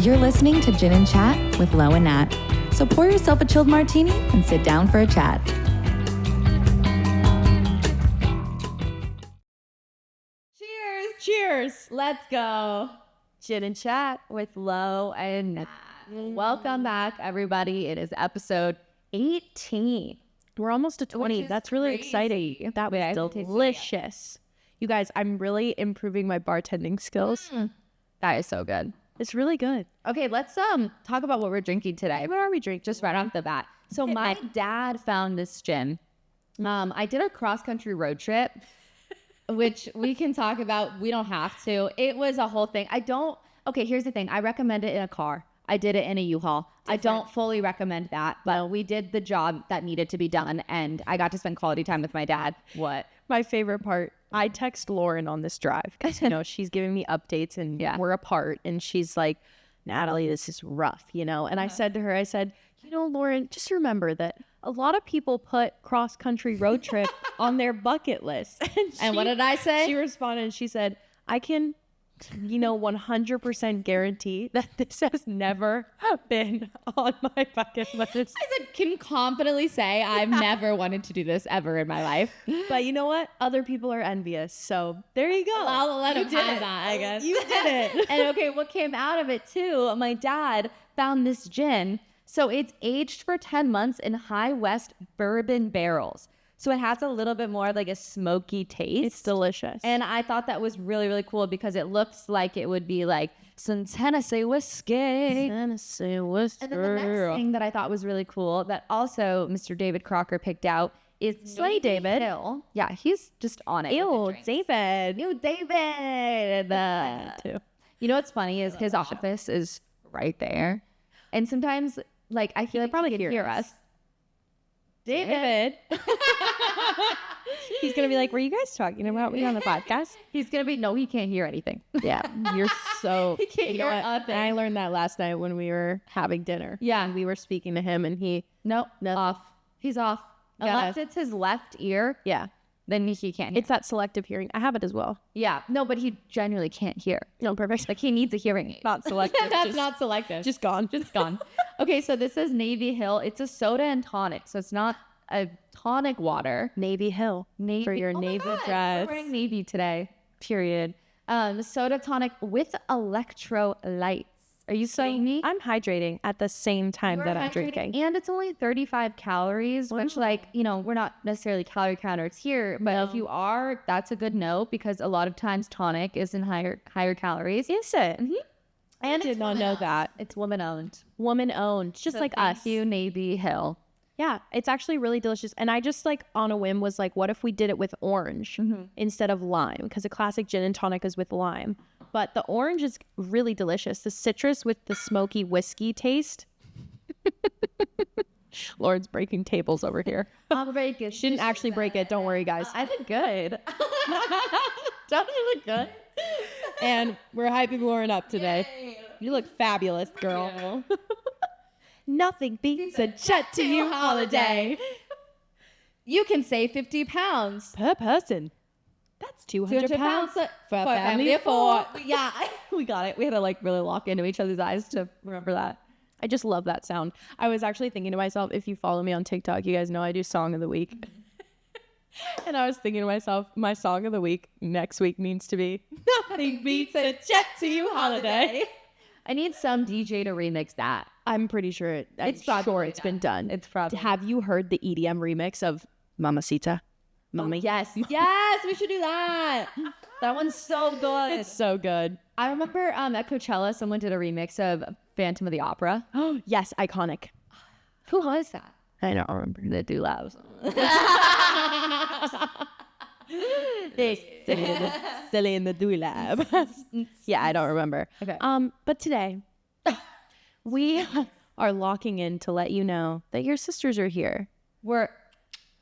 You're listening to Gin and Chat with Lo and Nat. So pour yourself a chilled martini and sit down for a chat. Cheers. Let's go. Gin and Chat with Lo and Nat. Welcome back, everybody. It is episode 18. We're almost to 20. That's really exciting. That was delicious. You guys, I'm really improving my bartending skills. That is so good. It's really good. Okay, let's talk about what we're drinking today. What are we drinking? Just right off the bat. So my dad found this gin. I did a cross-country road trip, which we can talk about. We don't have to. It was a whole thing. Okay, here's the thing. I recommend it in a car. I did it in a U-Haul. I don't fully recommend that, but we did the job that needed to be done, and I got to spend quality time with my dad. What? My favorite part, I text Lauren on this drive because, she's giving me updates and we're apart, and she's like, Natalie, this is rough, And I said to her, Lauren, just remember that a lot of people put cross-country road trip on their bucket list. And what did I say? She responded and she said, I can 100% guarantee that this has never been on my bucket list. I can confidently say I've never wanted to do this ever in my life. But you know what? Other people are envious. So there you go. I'll let him have that, I guess. You did it. And okay, what came out of it too, my dad found this gin. So it's aged for 10 months in High West bourbon barrels. So it has a little bit more like a smoky taste. It's delicious. And I thought that was really, really cool because it looks like it would be like some Tennessee whiskey. Tennessee whiskey. And then the next thing that I thought was really cool that also Mr. David Crocker picked out is Slay David. Hill. Yeah, he's just on it. Ew, David. Ew, David. You know what's funny is his office is right there. And sometimes, I feel like probably he can hear us. David. He's going to be like, were you guys talking about me on the podcast? He's going to be, no, he can't hear anything. Yeah, you're so... He can't hear nothing. I learned that last night when we were having dinner. Yeah. And we were speaking to him and he... Nope, off. He's off. Unless it's his left ear. Yeah. Then he can't hear. It's that selective hearing. I have it as well. Yeah. No, but he genuinely can't hear. No, perfect. He needs a hearing aid. Not selective. That's not selective. Just gone. Okay, so this is Navy Hill. It's a soda and tonic. So it's not a tonic water. Navy Hill. For your Navy dress. We're wearing Navy today. Period. Soda tonic with electrolytes. Are you saying me? I'm hydrating at the same time that I'm drinking. And it's only 35 calories, which we're not necessarily calorie counters here, but if you are, that's a good note because a lot of times tonic is in higher calories. Is it? Mm-hmm. And I did not know that. It's woman owned. Woman owned, just like us. Thank you, Navy Hill. Yeah, it's actually really delicious. And I just on a whim was like, what if we did it with orange instead of lime? Because a classic gin and tonic is with lime. But the orange is really delicious. The citrus with the smoky whiskey taste. Lauren's breaking tables over here. I'll break it. She didn't actually break it. Don't worry, guys. I did good. Don't you look good? And we're hyping Lauren up today. Yay. You look fabulous, girl. Yeah. Nothing beats a Chat to You holiday. You can save 50 pounds per person. That's 200 pounds for a family of 4. Yeah, we got it. We had to really lock into each other's eyes to remember that. I just love that sound. I was actually thinking to myself, if you follow me on TikTok, you guys know I do Song of the Week. And I was thinking to myself, my Song of the Week next week needs to be Nothing Beats a Chat to You holiday. I need some DJ to remix that. I'm pretty sure it's been done. It's probably. Have you heard the EDM remix of Mamacita? Mommy? Yes, we should do that. That one's so good. It's so good. I remember at Coachella, someone did a remix of Phantom of the Opera. Oh, yes, iconic. Who was that? I don't remember. The Doolab. Silly in the Doolab. Yeah, I don't remember. Okay. But today, we are locking in to let you know that your sisters are here. We're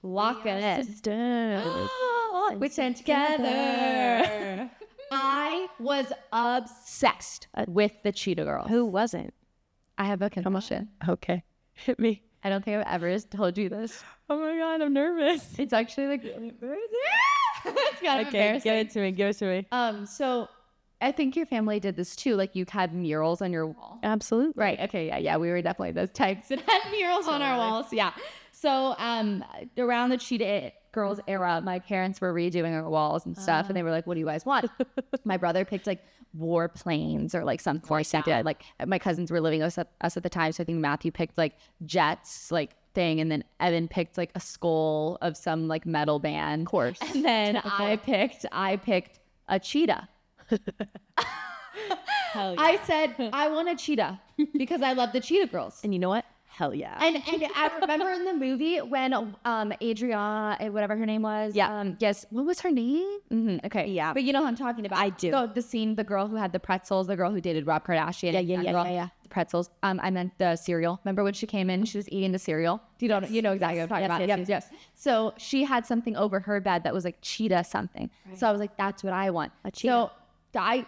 locking in. Sisters. We stand together. I was obsessed with the Cheetah Girls. Who wasn't? I have a confession. Okay. Hit me. I don't think I've ever told you this. Oh my God, I'm nervous. It's actually it's kind of embarrassing. Give it to me. So I think your family did this too. Like you had murals on your wall. Absolutely. Right. Okay. Yeah. We were definitely those types that had murals on our walls. Yeah. So around the Cheetah Girls era, my parents were redoing our walls and stuff, and they were like, "What do you guys want?" My brother picked like warplanes or like something like that. Like my cousins were living with us at the time, so I think Matthew picked like jets, like thing, and then Evan picked like a skull of some like metal band. Of course. And then I picked a cheetah. Hell yeah. I said I want a cheetah because I love the Cheetah Girls. And you know what? Hell yeah. And I remember in the movie when Adriana, whatever her name was. Yeah. Yes. What was her name? Mm-hmm. Okay. Yeah. But you know what I'm talking about. I do. So the scene, the girl who had the pretzels, the girl who dated Rob Kardashian. Yeah. The pretzels. I meant the cereal. Remember when she came in, she was eating the cereal? You know exactly what I'm talking about. Yes. So she had something over her bed that was like cheetah something. Right. So I was like, that's what I want. A cheetah. So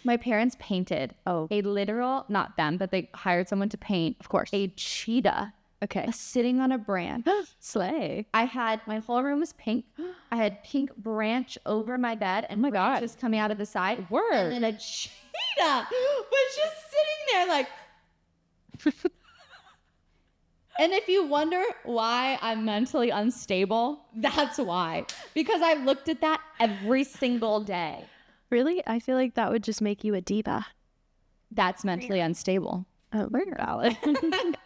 my parents painted a literal, not them, but they hired someone to paint, of course, a cheetah. Okay. Sitting on a branch. Slay. My whole room was pink. I had pink branch over my bed and branches coming out of the side. Word. And then a cheetah was just sitting there like. And if you wonder why I'm mentally unstable, that's why. Because I looked at that every single day. Really? I feel like that would just make you a diva. That's mentally unstable. Oh, we're valid. And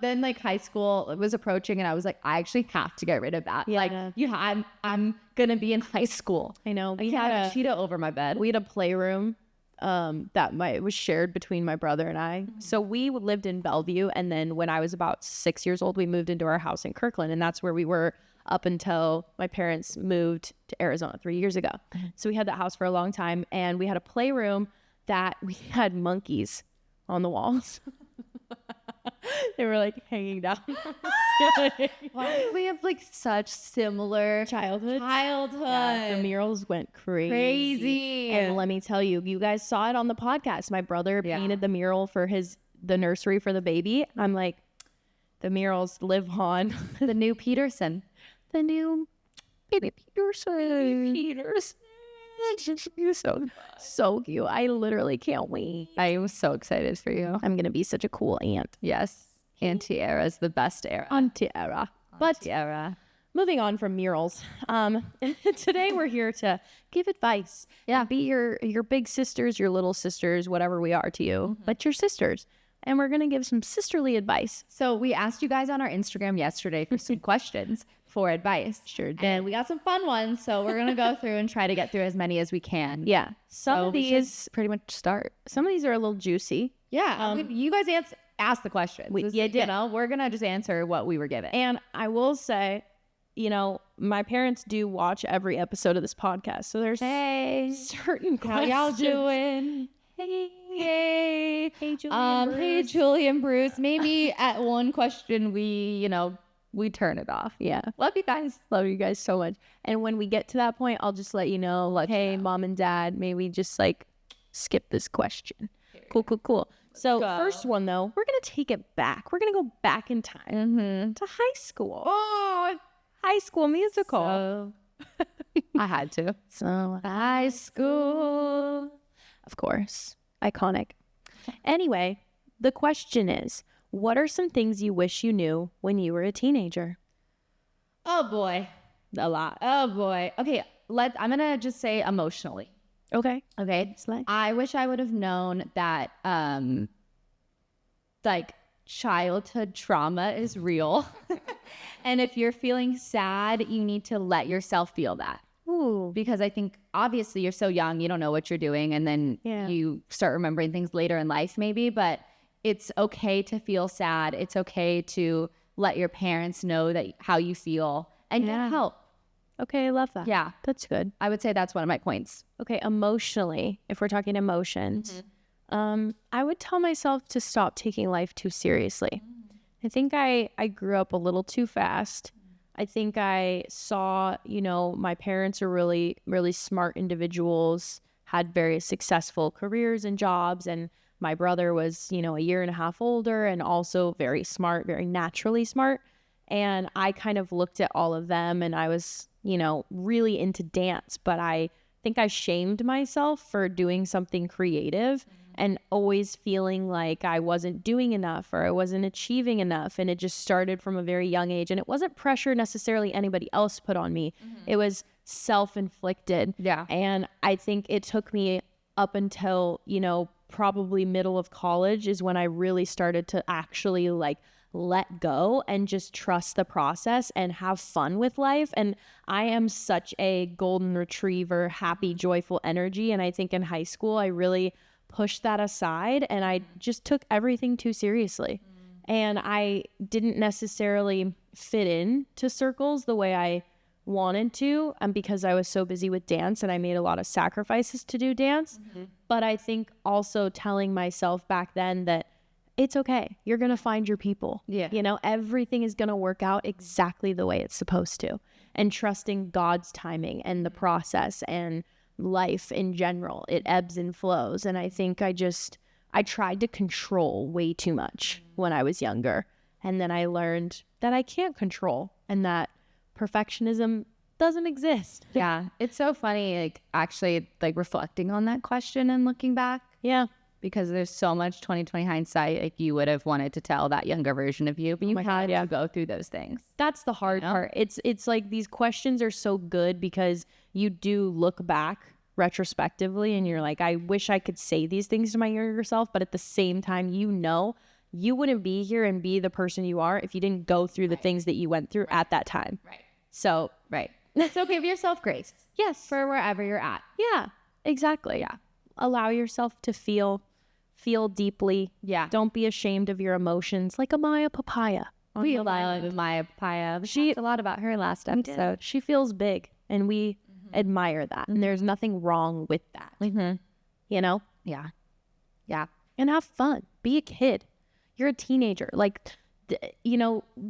then high school was approaching, and I was like, I actually have to get rid of that. Yeah. I'm gonna be in high school. I know. I had a cheetah over my bed. We had a playroom it was shared between my brother and I. Mm-hmm. So we lived in Bellevue, and then when I was about 6 years old, we moved into our house in Kirkland, and that's where we were up until my parents moved to Arizona 3 years ago. Mm-hmm. So we had that house for a long time, and we had a playroom that we had monkeys on the walls. They were like hanging down. Why do we have like such similar childhood? Yeah, the murals went crazy. And let me tell you, you guys saw it on the podcast. My brother painted the mural for the nursery for the baby. I'm like, the murals live on. The new Peterson. The new baby Peterson. You're so cute. I literally can't wait. I was so excited for you. I'm gonna be such a cool aunt. Yes. Auntie era is the best era. Auntie era. Moving on from murals. Today we're here to give advice. Yeah. Be your big sisters, your little sisters, whatever we are to you, but your sisters. And we're going to give some sisterly advice. So we asked you guys on our Instagram yesterday for some questions for advice. Sure did. And we got some fun ones. So we're going to go through and try to get through as many as we can. Yeah. Some of these pretty much start. Some of these are a little juicy. Yeah. You guys asked the questions. You did. You know, we're going to just answer what we were given. And I will say, my parents do watch every episode of this podcast. So there's certain questions. How y'all doing? Hey, Julie. Hey, Julie and Bruce. Maybe at one question we turn it off. Yeah. Love you guys. Love you guys so much. And when we get to that point, I'll just let you know, like, hey, mom and dad, maybe just like skip this question. Cool. So first one though, we're gonna take it back. We're gonna go back in time to high school. Oh, High School Musical. So, I had to. So high school. Of course. Iconic. Anyway, the question is, what are some things you wish you knew when you were a teenager? Oh boy. A lot. Oh boy. Okay, I'm going to just say emotionally. Okay. Slay. I wish I would have known that childhood trauma is real. And if you're feeling sad, you need to let yourself feel that. Ooh. Because I think obviously you're so young, you don't know what you're doing, and then you start remembering things later in life maybe, but it's okay to feel sad. It's okay to let your parents know that how you feel and get help. Okay, I love that. Yeah. That's good. I would say that's one of my points. Okay, emotionally, if we're talking emotions, I would tell myself to stop taking life too seriously. I think I grew up a little too fast. I think I saw, my parents are really, really smart individuals, had very successful careers and jobs. And my brother was, a year and a half older and also very smart, very naturally smart. And I kind of looked at all of them and I was really into dance, but I think I shamed myself for doing something creative and always feeling like I wasn't doing enough or I wasn't achieving enough. And it just started from a very young age. And it wasn't pressure necessarily anybody else put on me. It was self-inflicted. Yeah. And I think it took me up until, probably middle of college is when I really started to actually like let go and just trust the process and have fun with life. And I am such a golden retriever, happy, joyful energy. And I think in high school, I really pushed that aside and I just took everything too seriously. And I didn't necessarily fit in to circles the way I wanted to, because I was so busy with dance and I made a lot of sacrifices to do dance. But I think also telling myself back then that it's okay. You're going to find your people. Yeah. Everything is going to work out exactly the way it's supposed to. And trusting God's timing and the process and life in general. It ebbs and flows. And I think I tried to control way too much when I was younger. And then I learned that I can't control and that perfectionism doesn't exist. Yeah. It's so funny, like actually like reflecting on that question and looking back. Yeah. Because there's so much 2020 hindsight, like you would have wanted to tell that younger version of you, but you had to go through those things. That's the hard part. It's like these questions are so good because you do look back retrospectively and you're like, I wish I could say these things to my younger self, but at the same time, you wouldn't be here and be the person you are if you didn't go through the things that you went through at that time. Right. So, So give yourself grace. Yes. For wherever you're at. Yeah, exactly. Yeah. Allow yourself to feel deeply. Yeah. Don't be ashamed of your emotions, like Amaya Papaya. We love Maya Papaya. She talked a lot about her last episode. She feels big and we admire that. And there's nothing wrong with that. Yeah. Yeah. And have fun. Be a kid. You're a teenager. Like,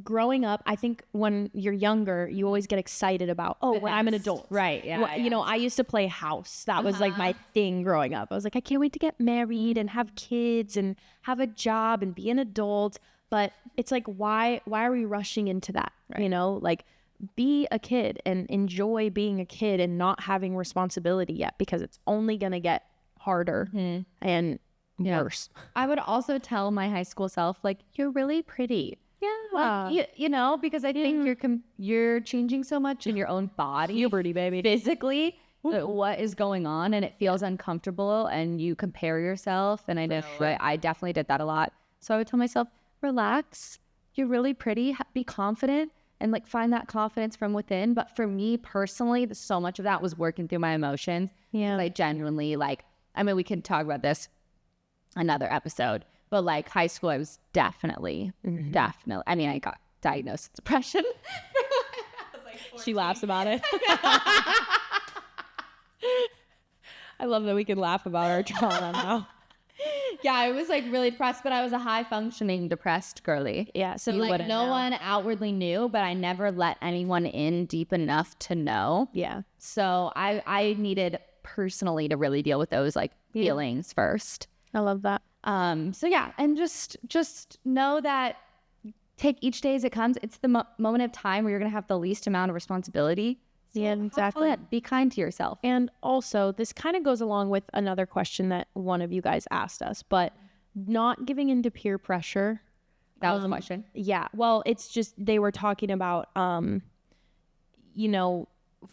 growing up, I think when you're younger, you always get excited about, when I'm an adult. Right. Yeah. Well, I used to play house. That was like my thing growing up. I was like, I can't wait to get married and have kids and have a job and be an adult. But it's like, why are we rushing into that? Right. Like be a kid and enjoy being a kid and not having responsibility yet, because it's only going to get harder and worse. I would also tell my high school self, like, you're really pretty. Yeah. Like, because I think you're changing so much in your own body. Puberty, baby. Physically, what is going on, and it feels uncomfortable, and you compare yourself. And I know I definitely did that a lot. So I would tell myself, relax. You're really pretty. Be confident and like find that confidence from within. But for me personally, so much of that was working through my emotions. Yeah. I genuinely we can talk about this another episode, but like high school, I was definitely, I got diagnosed with depression. She laughs about it. I love that we can laugh about our trauma now. Yeah, I was like really depressed, but I was a high functioning depressed girly. Yeah, so like no one outwardly knew, but I never let anyone in deep enough to know. Yeah. So I needed personally to really deal with those like feelings first. I love that. So yeah, and just know that take each day as it comes. It's the moment of time where you're gonna have the least amount of responsibility. So yeah, exactly. Be kind to yourself. And also, this kind of goes along with another question that one of you guys asked us, but not giving into peer pressure. That was the question. Yeah. Well, it's just they were talking about,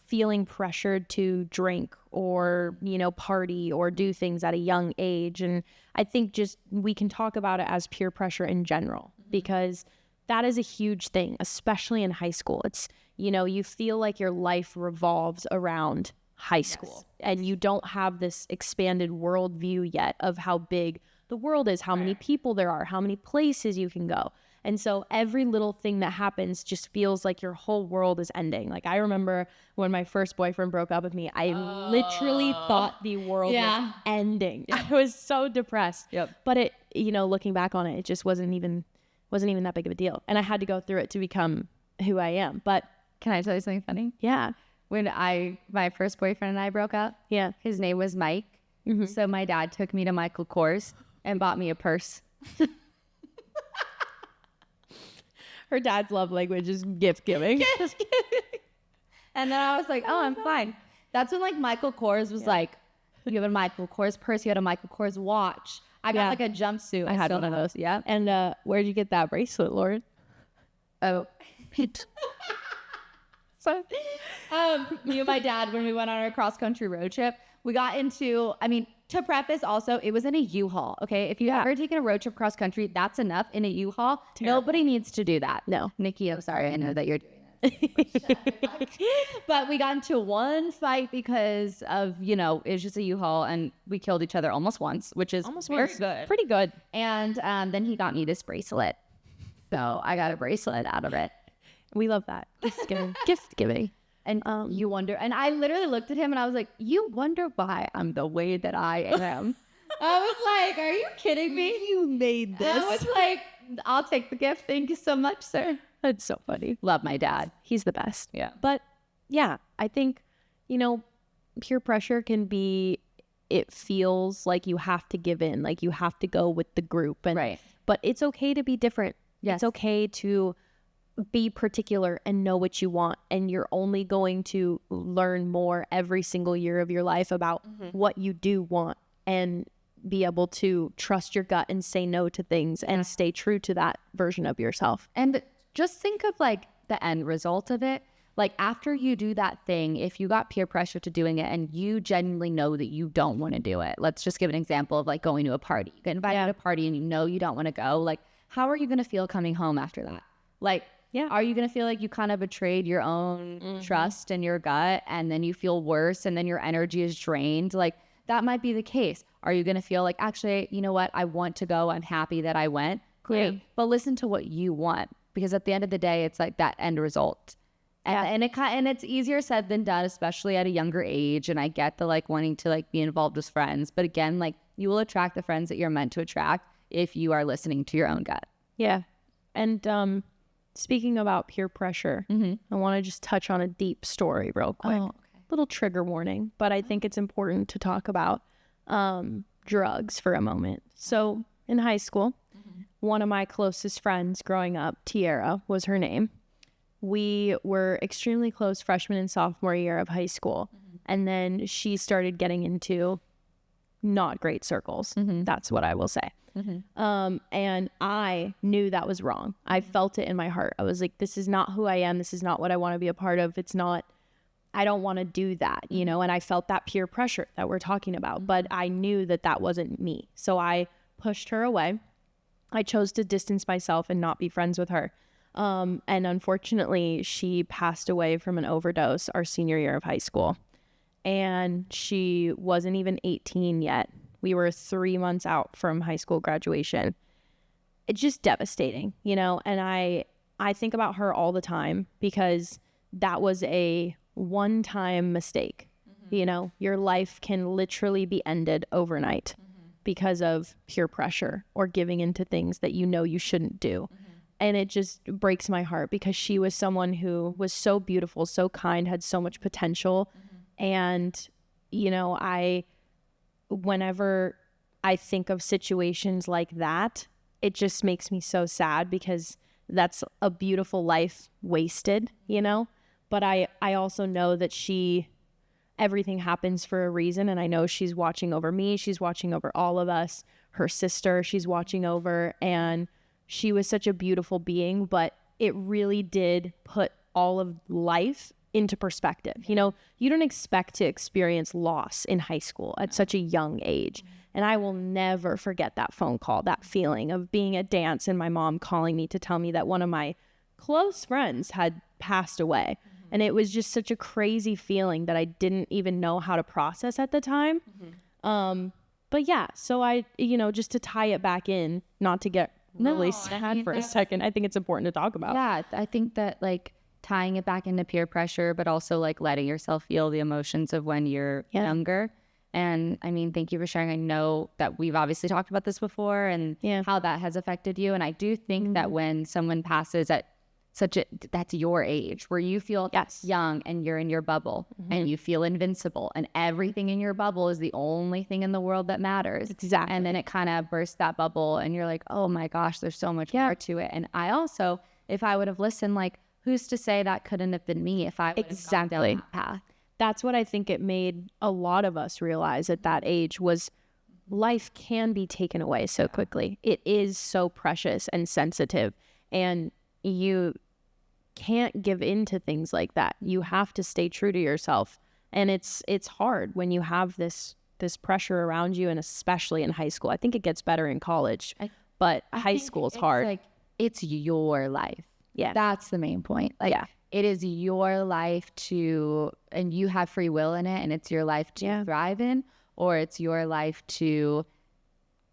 feeling pressured to drink or, party or do things at a young age. And I think just we can talk about it as peer pressure in general, because that is a huge thing, especially in high school. It's, you feel like your life revolves around high school and you don't have this expanded worldview yet of how big the world is, how many people there are, how many places you can go. And so every little thing that happens just feels like your whole world is ending. Like I remember when my first boyfriend broke up with me, I literally thought the world was ending. I was so depressed. Yep. But it, looking back on it, it just wasn't even that big of a deal. And I had to go through it to become who I am. But can I tell you something funny? Yeah. When my first boyfriend and I broke up, his name was Mike. Mm-hmm. So my dad took me to Michael Kors and bought me a purse. Her dad's love language is gift giving. And And then I was like, oh, I'm fine. That's when like Michael Kors was like, you have a Michael Kors purse, you had a Michael Kors watch. I got like a jumpsuit. I had one of those. Yeah. And where'd you get that bracelet, Lauren? Oh. So, me and my dad, when we went on our cross-country road trip, we got into, I mean, to preface also, it was in a U-Haul, okay? If you've ever taken a road trip cross-country, that's enough in a U-Haul. Terrible. Nobody needs to do that. No. Nikki, I'm sorry. I know that you're doing this. But we got into one fight because of, it's just a U-Haul, and we killed each other almost once, which is very good. Pretty good. And then he got me this bracelet. So I got a bracelet out of it. We love that. Gift giving. And you wonder, and I literally looked at him and I was like, you wonder why I'm the way that I am. I was like, are you kidding me? You made this. I was like, I'll take the gift. Thank you so much, sir. That's so funny. Love my dad. He's the best. Yeah. But yeah, I think, peer pressure can be, it feels like you have to give in, like you have to go with the group. Right. But it's okay to be different. Yes. It's okay to be particular and know what you want, and you're only going to learn more every single year of your life about what you do want, and be able to trust your gut and say no to things and stay true to that version of yourself. And just think of like the end result of it. Like after you do that thing, if you got peer pressure to doing it and you genuinely know that you don't want to do it, let's just give an example of like going to a party. You get invited to a party and you don't want to go. Like, how are you going to feel coming home after that? Like, are you going to feel like you kind of betrayed your own trust and your gut, and then you feel worse, and then your energy is drained? Like, that might be the case. Are you going to feel like, actually, you know what? I want to go. I'm happy that I went. Great. Yeah. But listen to what you want, because at the end of the day, it's like that end result. And it's easier said than done, especially at a younger age. And I get the like wanting to like be involved with friends. But again, like you will attract the friends that you're meant to attract if you are listening to your own gut. Yeah. And speaking about peer pressure, I want to just touch on a deep story real quick. Oh, okay. Little trigger warning, but I think it's important to talk about drugs for a moment. So in high school, one of my closest friends growing up, Tiara was her name. We were extremely close freshman and sophomore year of high school. And then she started getting into not great circles. That's what I will say. And I knew that was wrong. I felt it in my heart. I was like, this is not who I am. This is not what I want to be a part of. It's not, I don't want to do that, and I felt that peer pressure that we're talking about, but I knew that that wasn't me. So I pushed her away. I chose to distance myself and not be friends with her. And unfortunately, she passed away from an overdose our senior year of high school. And she wasn't even 18 yet. We were 3 months out from high school graduation. It's just devastating, and I think about her all the time, because that was a one-time mistake. Your life can literally be ended overnight because of peer pressure or giving into things that you shouldn't do. And it just breaks my heart, because she was someone who was so beautiful, so kind, had so much potential. And, whenever I think of situations like that, it just makes me so sad, because that's a beautiful life wasted, But I also know that everything happens for a reason. And I know she's watching over me. She's watching over all of us. Her sister, she's watching over. And she was such a beautiful being, but it really did put all of life into perspective. You don't expect to experience loss in high school at such a young age. And I will never forget that phone call, that feeling of being at dance and my mom calling me to tell me that one of my close friends had passed away. And it was just such a crazy feeling that I didn't even know how to process at the time. But yeah, so I, just to tie it back in, not to get really sad for a second, I think it's important to talk about. Yeah, I think that like tying it back into peer pressure, but also like letting yourself feel the emotions of when you're younger. And I mean, thank you for sharing. I know that we've obviously talked about this before and how that has affected you. And I do think that when someone passes at that's your age, where you feel young and you're in your bubble and you feel invincible and everything in your bubble is the only thing in the world that matters. Exactly. And then it kind of bursts that bubble and you're like, oh my gosh, there's so much more to it. And I also, if I would have listened, like, who's to say that couldn't have been me if I would have gone down that path? That's what I think it made a lot of us realize at that age was life can be taken away so quickly. It is so precious and sensitive, and you can't give in to things like that. You have to stay true to yourself. And it's hard when you have this pressure around you, and especially in high school. I think it gets better in college, but high school is hard. Like, it's your life. Yeah. That's the main point. Like, it is your life and you have free will in it, and it's your life to thrive in, or it's your life to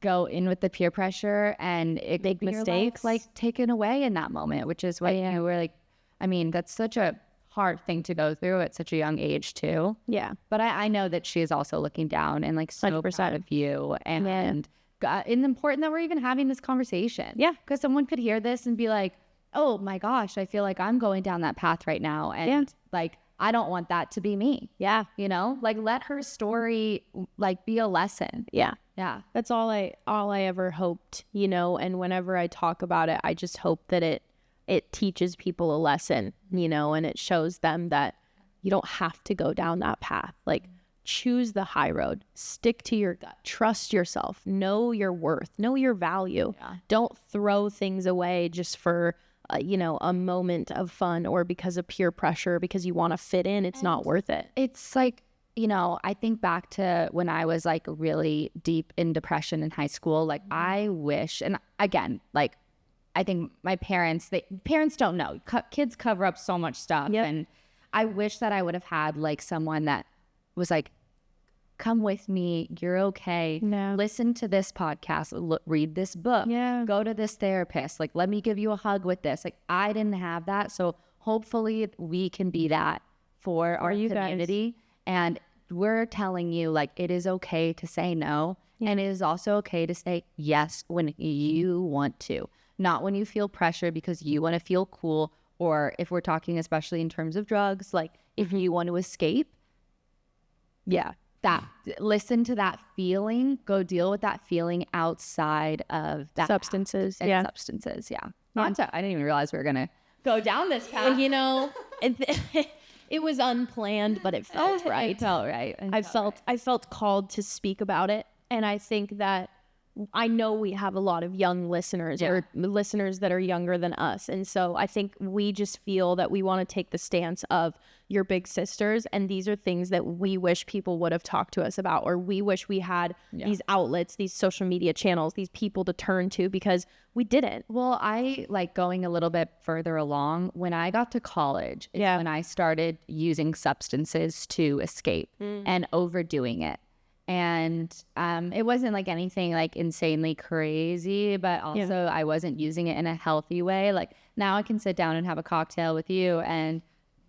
go in with the peer pressure and it make mistakes, like taken away in that moment, which is why we're like, I mean, that's such a hard thing to go through at such a young age too. Yeah. But I know that she is also looking down and like so 100%. Proud of you, and it's important that we're even having this conversation. Yeah. Because someone could hear this and be like, oh my gosh, I feel like I'm going down that path right now. And like, I don't want that to be me. Yeah. You know, like let her story like be a lesson. Yeah. Yeah. That's all I ever hoped, you know, and whenever I talk about it, I just hope that it teaches people a lesson, you know, and it shows them that you don't have to go down that path. Like, choose the high road, stick to your gut, trust yourself, know your worth, know your value. Yeah. Don't throw things away just for, you know, a moment of fun or because of peer pressure, because you want to fit in. It's not worth it. It's like, you know, I think back to when I was like really deep in depression in high school. Like, I wish, and again, like, I think my parents don't know. Kids cover up so much stuff. Yep. And I wish that I would have had like someone that was like, come with me. You're okay. No. Listen to this podcast. Read this book. Yeah. Go to this therapist. Like, let me give you a hug with this. Like, I didn't have that. So hopefully we can be that for our community. Guys. And we're telling you, like, it is okay to say no. Yeah. And it is also okay to say yes when you want to. Not when you feel pressure because you want to feel cool, or if we're talking especially in terms of drugs, like if you want to escape, listen to that feeling, go deal with that feeling outside of that substances. Substances. Yeah. I didn't even realize we were going to go down this path. Well, you know, it was unplanned, but it felt right. It felt right. I felt called to speak about it. And I think that I know we have a lot of young listeners or listeners that are younger than us. And so I think we just feel that we want to take the stance of your big sisters. And these are things that we wish people would have talked to us about, or we wish we had these outlets, these social media channels, these people to turn to, because we didn't. Well, I like going a little bit further along. When I got to college, is when I started using substances to escape and overdoing it. And it wasn't like anything like insanely crazy, but also I wasn't using it in a healthy way. Like, now I can sit down and have a cocktail with you and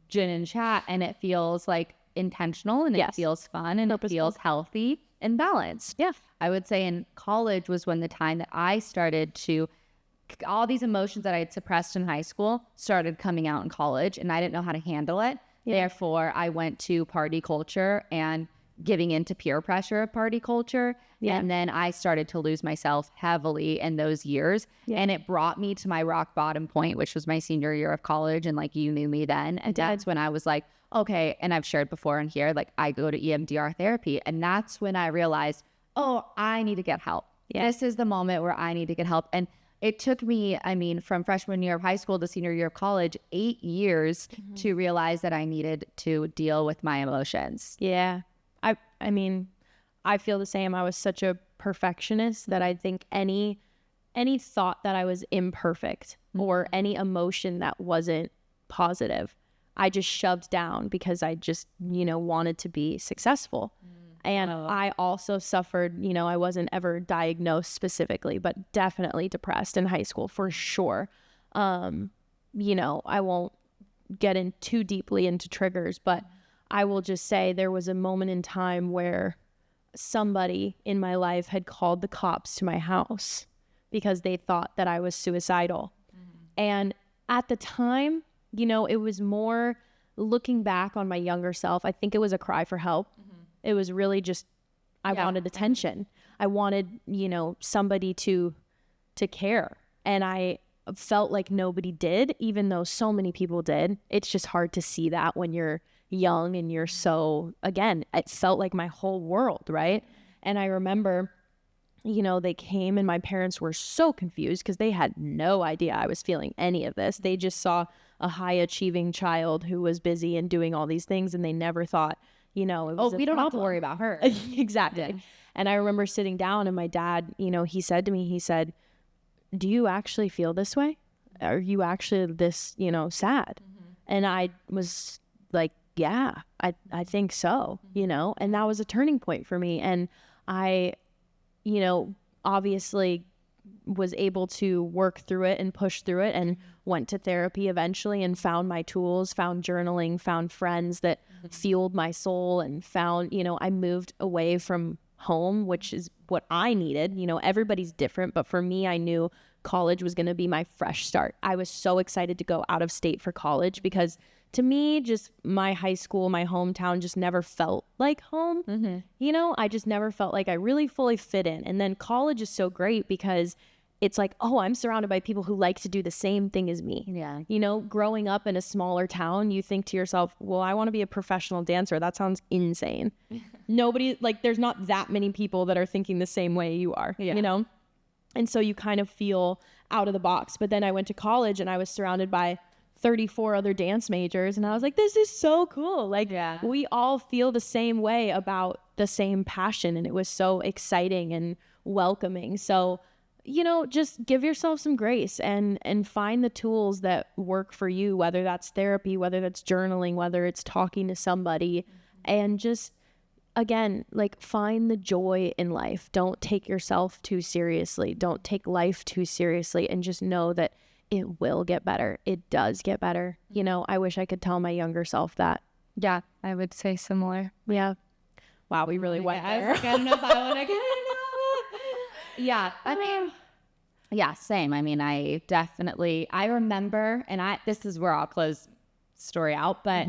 Gin&Chat, and it feels like intentional, and it feels fun, and it feels healthy and balanced. Yeah. I would say in college was when the time that I started to, all these emotions that I had suppressed in high school started coming out in college, and I didn't know how to handle it. Yeah. Therefore, I went to party culture and giving into peer pressure of party culture. Yeah. And then I started to lose myself heavily in those years. Yeah. And it brought me to my rock bottom point, which was my senior year of college. And like, you knew me then. And that's when I was like, okay. And I've shared before in here, like, I go to EMDR therapy. And that's when I realized, oh, I need to get help. Yeah. This is the moment where I need to get help. And it took me, I mean, from freshman year of high school to senior year of college, 8 years to realize that I needed to deal with my emotions. Yeah. I mean, I feel the same. I was such a perfectionist that I think any thought that I was imperfect or any emotion that wasn't positive, I just shoved down because I just, wanted to be successful. And I also suffered, I wasn't ever diagnosed specifically, but definitely depressed in high school for sure. I won't get in too deeply into triggers, but I will just say there was a moment in time where somebody in my life had called the cops to my house because they thought that I was suicidal. And at the time, it was more looking back on my younger self. I think it was a cry for help. It was really just, I wanted attention. I wanted, somebody to care. And I felt like nobody did, even though so many people did. It's just hard to see that when you're young and you're so, again, it felt like my whole world, right? And I remember, you know, they came and my parents were so confused because they had no idea I was feeling any of this. They just saw a high achieving child who was busy and doing all these things, and they never thought, you know, it was we don't have to worry about her. Exactly. Yeah. And I remember sitting down and my dad, you know, he said to me, he said, do you actually feel this way? Are you actually this, you know, sad? And I was like, yeah, I think so, you know, and that was a turning point for me. And I, you know, obviously was able to work through it and push through it, and went to therapy eventually and found my tools, found journaling, found friends that fueled my soul, and found, you know, I moved away from home, which is what I needed. You know, everybody's different, but for me, I knew college was going to be my fresh start. I was so excited to go out of state for college because to me, just my high school, my hometown just never felt like home. You know, I just never felt like I really fully fit in. And then college is so great because it's like, oh, I'm surrounded by people who like to do the same thing as me. Yeah. You know, growing up in a smaller town, you think to yourself, well, I want to be a professional dancer. That sounds insane. Nobody, like, there's not that many people that are thinking the same way you are, you know? And so you kind of feel out of the box. But then I went to college and I was surrounded by 34 other dance majors, and I was like, this is so cool. Like, we all feel the same way about the same passion, and it was so exciting and welcoming. So, you know, just give yourself some grace and find the tools that work for you, whether that's therapy, whether that's journaling, whether it's talking to somebody, and just, again, like, find the joy in life. Don't take yourself too seriously. Don't take life too seriously, and just know that it will get better. It does get better. You know, I wish I could tell my younger self that. Yeah, I would say similar. Yeah. Wow, we really went there. I was like, I don't know if I want to get Yeah, I mean, yeah, same. I mean, I remember, and this is where I'll close story out, but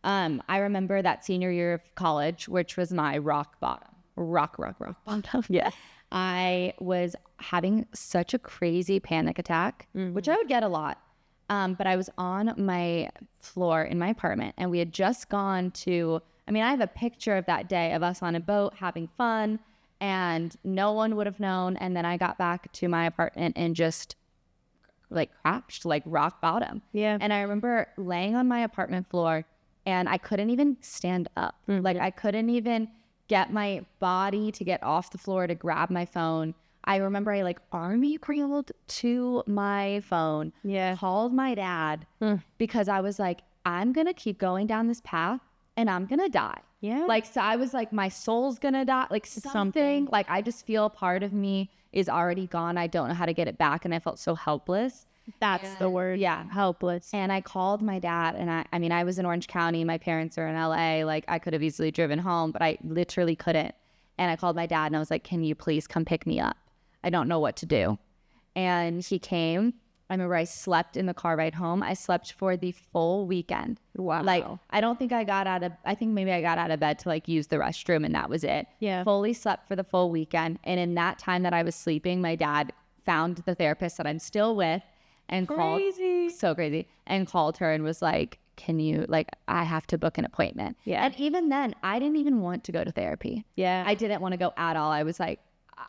I remember that senior year of college, which was my rock bottom. Rock bottom. Yeah. I was having such a crazy panic attack, which I would get a lot. But I was on my floor in my apartment, and we had just gone to, I mean, I have a picture of that day of us on a boat having fun, and no one would have known. And then I got back to my apartment and just like crashed, like rock bottom. Yeah. And I remember laying on my apartment floor, and I couldn't even stand up. Like, I couldn't even get my body to get off the floor to grab my phone. I remember I like army crawled to my phone, called my dad because I was like, I'm going to keep going down this path and I'm going to die. Yeah. Like, so I was like, my soul's going to die. Like something, like, I just feel part of me is already gone. I don't know how to get it back. And I felt so helpless. That's the word. Yeah. Helpless. And I called my dad, and I mean, I was in Orange County. My parents are in LA. Like, I could have easily driven home, but I literally couldn't. And I called my dad and I was like, can you please come pick me up? I don't know what to do. And he came. I remember I slept in the car ride home. I slept for the full weekend. Wow. Like, I don't think I think maybe I got out of bed to like use the restroom, and that was it. Yeah. Fully slept for the full weekend. And in that time that I was sleeping, my dad found the therapist that I'm still with and called her and was like, can you, like, I have to book an appointment. Yeah. And even then, I didn't even want to go to therapy. Yeah. I didn't want to go at all. I was like,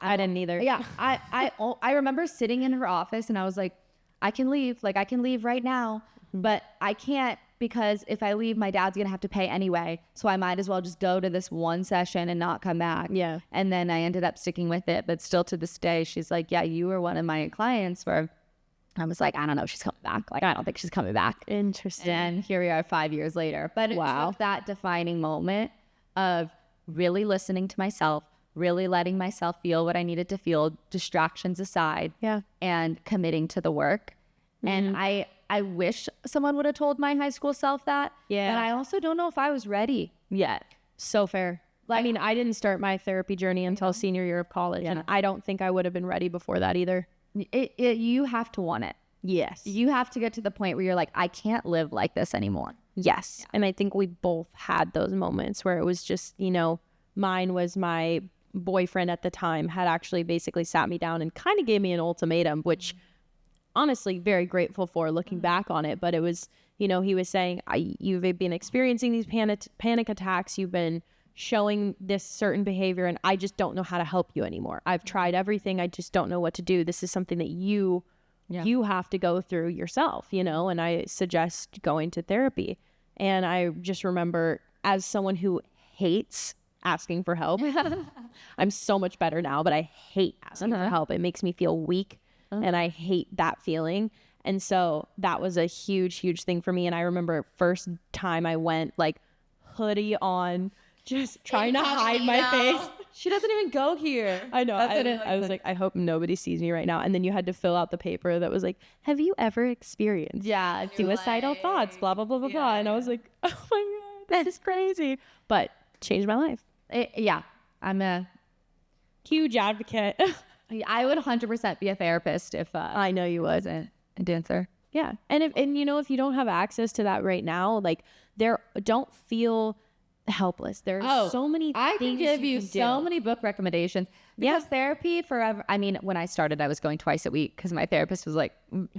I didn't either. Yeah. I remember sitting in her office and I was like, I can leave right now, but I can't, because if I leave, my dad's going to have to pay anyway. So I might as well just go to this one session and not come back. Yeah. And then I ended up sticking with it. But still to this day, she's like, yeah, you were one of my clients where I was like, I don't know, she's coming back. Like, I don't think she's coming back. Interesting. And here we are 5 years later. But it took that defining moment of really listening to myself, really letting myself feel what I needed to feel, distractions aside, and committing to the work. And I wish someone would have told my high school self that. Yeah. But I also don't know if I was ready yet. So fair. Like, I mean, I didn't start my therapy journey until senior year of college, and I don't think I would have been ready before that either. You have to want it. Yes. You have to get to the point where you're like, I can't live like this anymore. Yes. Yeah. And I think we both had those moments where it was just, you know, mine was my boyfriend at the time had actually basically sat me down and kind of gave me an ultimatum, which honestly very grateful for looking back on it. But it was, you know, he was saying, you've been experiencing these panic attacks. You've been showing this certain behavior, and I just don't know how to help you anymore. I've tried everything. I just don't know what to do. This is something that you have to go through yourself, you know, and I suggest going to therapy. And I just remember, as someone who hates asking for help, I'm so much better now, but I hate asking for help. It makes me feel weak, and I hate that feeling. And so that was a huge, huge thing for me. And I remember first time I went, like, hoodie on, just trying to hide my face. She doesn't even go here. I know. I was like, I hope nobody sees me right now. And then you had to fill out the paper that was like, have you ever experienced suicidal thoughts, blah, blah, blah, blah, blah. And I was like, oh my God, that is crazy. But changed my life. I'm a huge advocate. I would 100% be a therapist if I know you would. A dancer. Yeah. And you know, if you don't have access to that right now, like, don't feel helpless. There's so many things I can give you so many book recommendations. Because therapy forever. I mean, when I started, I was going twice a week because my therapist was like,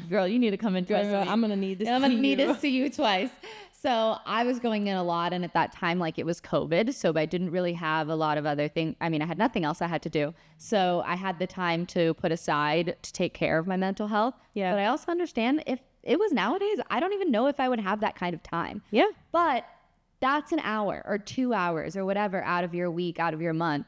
girl, you need to come in twice a week. I'm gonna need to see you twice. So I was going in a lot, and at that time, like, it was COVID, so I didn't really have a lot of other things. I mean, I had nothing else I had to do, so I had the time to put aside to take care of my mental health. Yeah. But I also understand, if it was nowadays, I don't even know if I would have that kind of time. Yeah. But that's an hour or 2 hours or whatever out of your week, out of your month.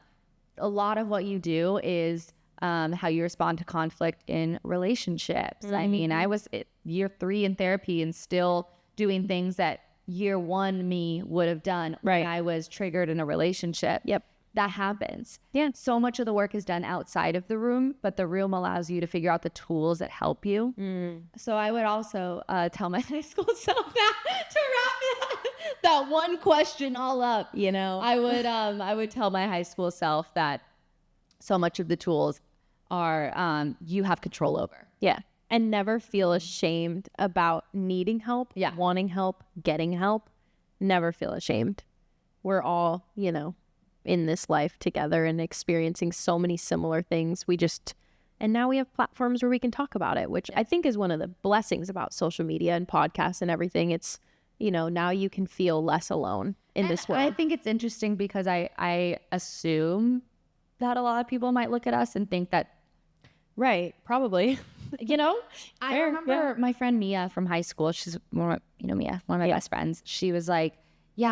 A lot of what you do is how you respond to conflict in relationships. I mean, I was year 3 in therapy and still doing things that year 1 me would have done when I was triggered in a relationship. Yep. That happens. Yeah. So much of the work is done outside of the room, but the room allows you to figure out the tools that help you. So I would also tell my high school self that to wrap that one question all up. You know, I would tell my high school self that so much of the tools are you have control over. Yeah. And never feel ashamed about needing help, wanting help, getting help. Never feel ashamed. We're all, you know, in this life together and experiencing so many similar things. And now we have platforms where we can talk about it, which I think is one of the blessings about social media and podcasts and everything. It's, you know, now you can feel less alone in this world. I think it's interesting because I assume that a lot of people might look at us and think that, probably. You know, I remember my friend Mia from high school. She's Mia, one of my best friends. She was like,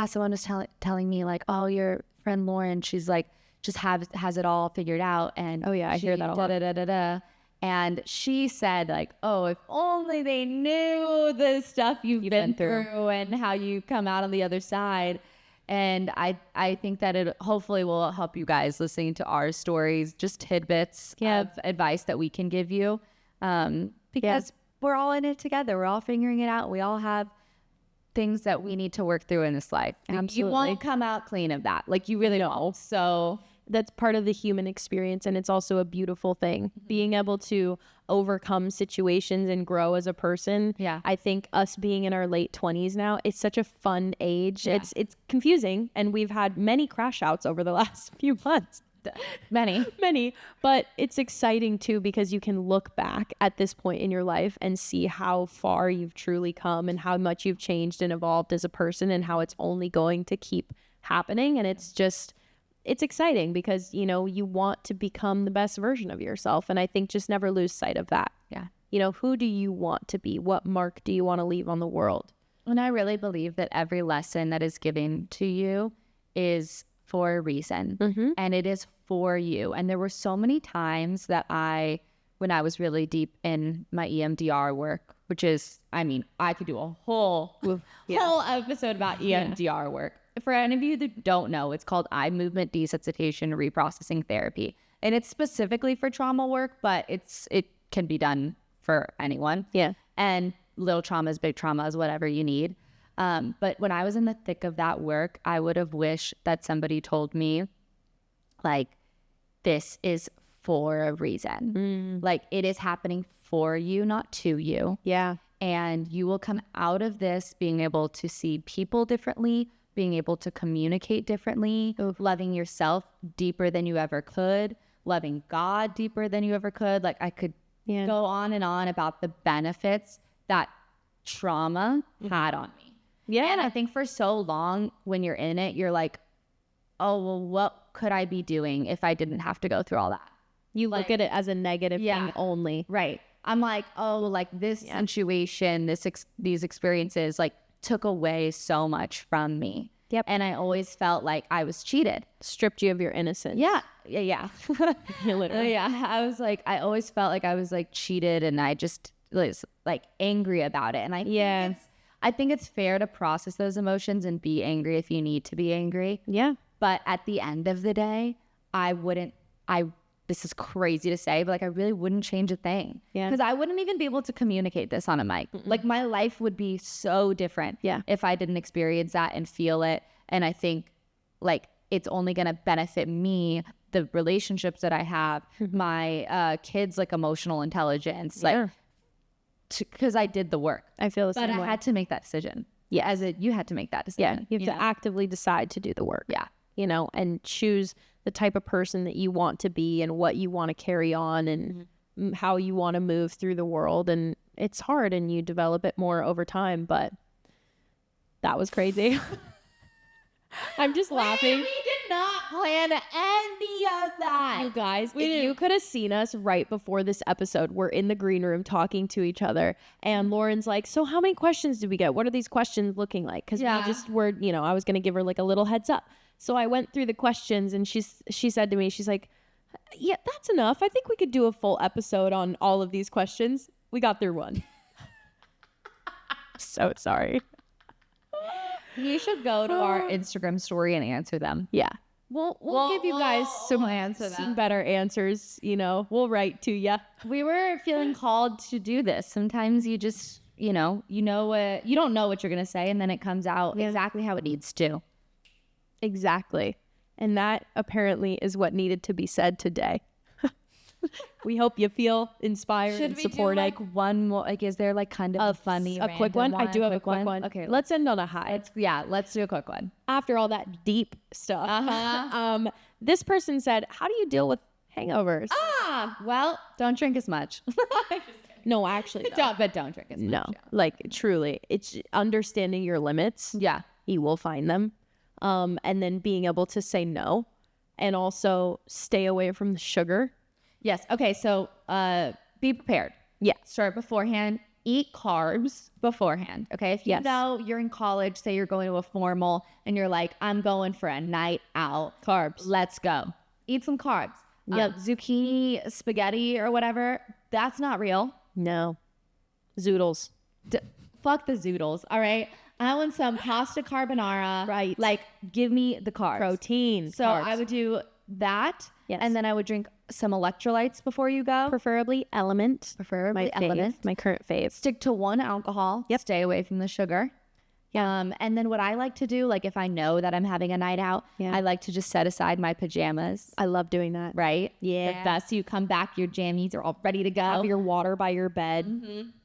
someone was telling me, like, oh, your friend Lauren, she's like, just has it all figured out. And I hear that a lot. And she said, like, oh, if only they knew the stuff you've been through and how you come out on the other side. And I think that it hopefully will help you guys listening to our stories, just tidbits of advice that we can give you. Because we're all in it together. We're all figuring it out. We all have things that we need to work through in this life. Absolutely. You won't come out clean of that. Like, you really don't. So that's part of the human experience, and it's also a beautiful thing. Being able to overcome situations and grow as a person. Yeah. I think us being in our late 20s now, it's such a fun age. Yeah. It's confusing, and we've had many crash outs over the last few months. Many, but it's exciting too, because you can look back at this point in your life and see how far you've truly come and how much you've changed and evolved as a person, and how it's only going to keep happening. And it's exciting because, you know, you want to become the best version of yourself. And I think just never lose sight of that. Yeah. You know, who do you want to be? What mark do you want to leave on the world? And I really believe that every lesson that is given to you is for a reason, and it is for you. And there were so many times that when I was really deep in my EMDR work, which is, I mean, I could do a whole episode about EMDR work. For any of you that don't know, it's called eye movement desensitization reprocessing therapy. And it's specifically for trauma work, but it can be done for anyone. Yeah. And little traumas, big traumas, whatever you need. But when I was in the thick of that work, I would have wished that somebody told me, like, this is for a reason. Like, it is happening for you, not to you. Yeah. And you will come out of this being able to see people differently, being able to communicate differently, loving yourself deeper than you ever could, loving God deeper than you ever could. Like, I could go on and on about the benefits that trauma had on me. Yeah. And I think for so long when you're in it, you're like, oh, well, what could I be doing if I didn't have to go through all that? You look at it as a negative thing only. Right. I'm like, oh, like this situation, these experiences like took away so much from me. Yep. And I always felt like I was cheated. Stripped you of your innocence. Yeah. Literally. Yeah. I was like, I always felt like I was like cheated, and I just was like angry about it. And I think it's fair to process those emotions and be angry if you need to be angry. Yeah. But at the end of the day, this is crazy to say, but like I really wouldn't change a thing. Yeah. Because I wouldn't even be able to communicate this on a mic. Like my life would be so different if I didn't experience that and feel it. And I think like it's only going to benefit me, the relationships that I have, my kids' like emotional intelligence, like because I did the work. I feel the same way. But I had to make that decision. Yeah. You had to make that decision. Yeah. You have to actively decide to do the work. Yeah. You know, and choose the type of person that you want to be and what you want to carry on and how you want to move through the world. And it's hard and you develop it more over time, but that was crazy. I'm just laughing. We did not plan any of that. You guys, if you could have seen us right before this episode, we're in the green room talking to each other. And Lauren's like, so how many questions did we get? What are these questions looking like? Because we just were, you know, I was going to give her like a little heads up. So I went through the questions and she said to me, she's like, yeah, that's enough. I think we could do a full episode on all of these questions. We got through one. So sorry. You should go to our Instagram story and answer them. Yeah. We'll give you guys some better answers. You know, we'll write to you. We were feeling called to do this. Sometimes you just, you don't know what you're going to say, and then it comes out exactly how it needs to. Exactly. And that apparently is what needed to be said today. We hope you feel inspired and supported. Should we do like one more? Like, is there like kind of a funny, a quick one? I do have a quick one. Okay, let's end on a high. Let's do a quick one. After all that deep stuff, this person said, "How do you deal with hangovers?" Well, don't drink as much. No, actually, don't drink as much. No, like truly, it's understanding your limits. Yeah, you will find them, and then being able to say no, and also stay away from the sugar. Yes. Okay. So be prepared. Yeah. Start beforehand. Eat carbs beforehand. Okay. If you know you're in college, say you're going to a formal and you're like, I'm going for a night out. Carbs. Let's go. Eat some carbs. Yeah. Zucchini, spaghetti or whatever. That's not real. No. Zoodles. Fuck the zoodles. All right. I want some pasta carbonara. Right. Like, give me the carbs. Protein. So carbs. I would do that. Yes. And then I would drink some electrolytes before you go. Preferably Element. Preferably Element. My current fave. Stick to one alcohol. Yep. Stay away from the sugar. And then what I like to do, like if I know that I'm having a night out, I like to just set aside my pajamas. I love doing that. Right? Yeah. Like that, so you come back, your jammies are all ready to go. Have your water by your bed.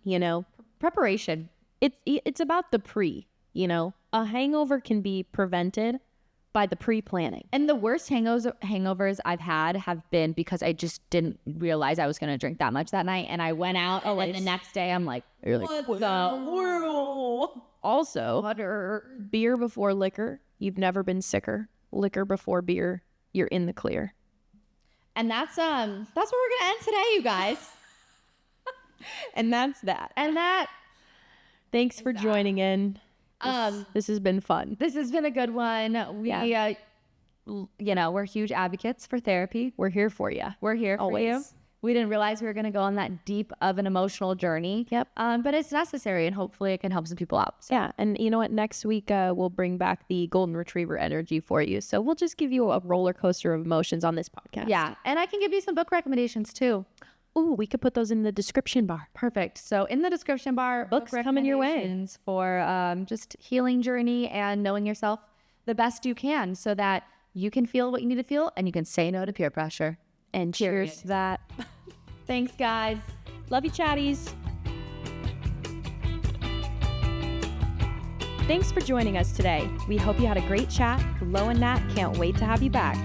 You know, preparation. It's about the pre. You know, a hangover can be prevented by the pre-planning. And the worst hangovers I've had have been because I just didn't realize I was going to drink that much that night. And I went out and the next day I'm like, what the world? Also, beer before liquor, you've never been sicker. Liquor before beer, you're in the clear. And that's where we're going to end today, you guys. And that's that. Thanks for joining in. This has been fun. This has been a good one. We're huge advocates for therapy. We're here for you. We're here always. For you. We didn't realize we were going to go on that deep of an emotional journey. Yep. But it's necessary, and hopefully it can help some people out. So. Yeah. And you know what? Next week, we'll bring back the golden retriever energy for you. So we'll just give you a roller coaster of emotions on this podcast. Yeah. And I can give you some book recommendations too. Ooh, we could put those in the description bar. Perfect. So in the description bar, books coming your way for just healing journey and knowing yourself the best you can, so that you can feel what you need to feel and you can say no to peer pressure. And cheers to that. Thanks, guys. Love you, chatties. Thanks for joining us today. We hope you had a great chat. Lo and Nat can't wait to have you back.